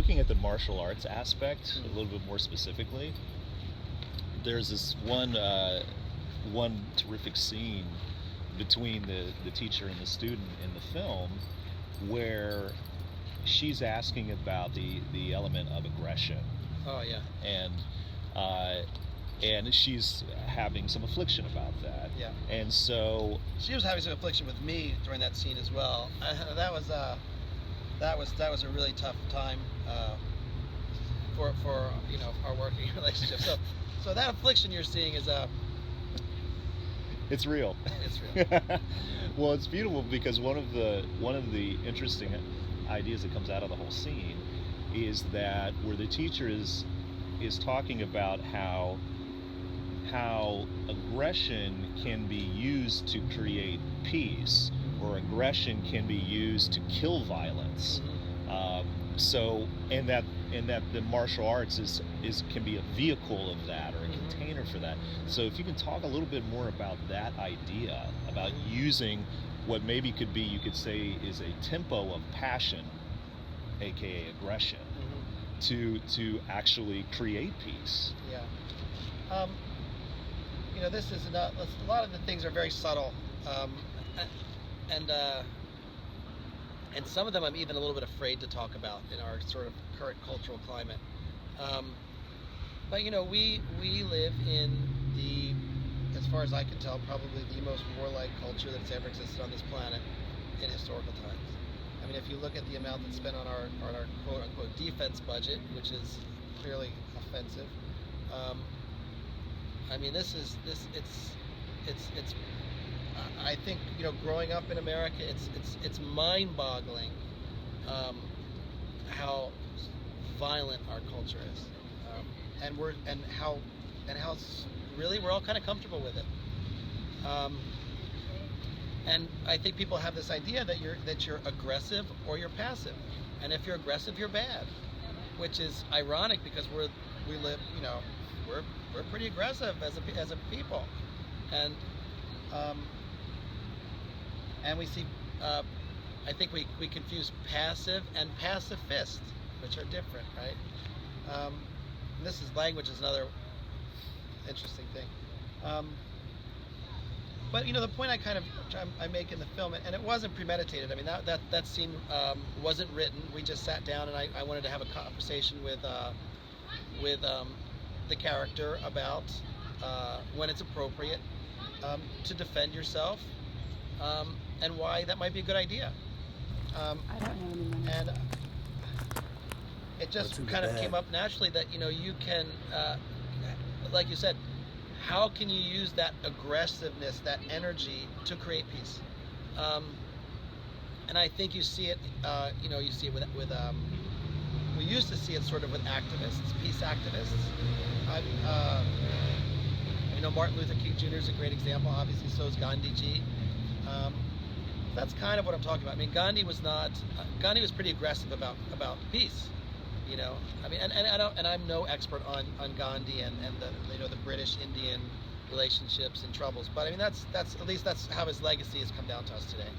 looking at the martial arts aspect a little bit more specifically, there's this one terrific scene between the teacher and the student in the film where she's asking about the element of aggression. Oh yeah. And she's having some affliction about that. Yeah. And so she was having some affliction with me during that scene as well. That was a really tough time for our working relationship. So that affliction you're seeing is it's real. It's real. Well, it's beautiful because one of the interesting ideas that comes out of the whole scene is that where the teacher is talking about how aggression can be used to create peace, or aggression can be used to kill violence. And that the martial arts can be a vehicle of that, or a container for that. So if you can talk a little bit more about that idea, about using what maybe could be, you could say, is a tempo of passion, aka aggression, to actually create peace. Yeah. This is a lot of the things are very subtle, and some of them I'm even a little bit afraid to talk about in our sort of current cultural climate. But we live in as far as I can tell, probably the most warlike culture that's ever existed on this planet in historical times. I mean, if you look at the amount that's spent on our quote unquote defense budget, which is clearly offensive. I mean, it's I think, growing up in America, it's mind-boggling how violent our culture is, and how really we're all kind of comfortable with it. And I think people have this idea that you're aggressive or you're passive, and if you're aggressive, you're bad, which is ironic because we're pretty aggressive as a people, and we see I think we confuse passive and pacifist, which are different, right? Language is another interesting thing. But the point I make in the film, and it wasn't premeditated. I mean, that scene wasn't written. We just sat down, and I wanted to have a conversation with the character about when it's appropriate to defend yourself, and why that might be a good idea. I don't have any money. And it just kind of came up naturally that you can, like you said, how can you use that aggressiveness, that energy, to create peace? And I think you see it. You see it with. We used to see it sort of with activists, peace activists. Martin Luther King Jr. is a great example. Obviously, so is Gandhiji. That's kind of what I'm talking about. I mean, Gandhi was pretty aggressive about peace. I mean, and I'm no expert on Gandhi and the British-Indian relationships and troubles, but I mean that's at least that's how his legacy has come down to us today.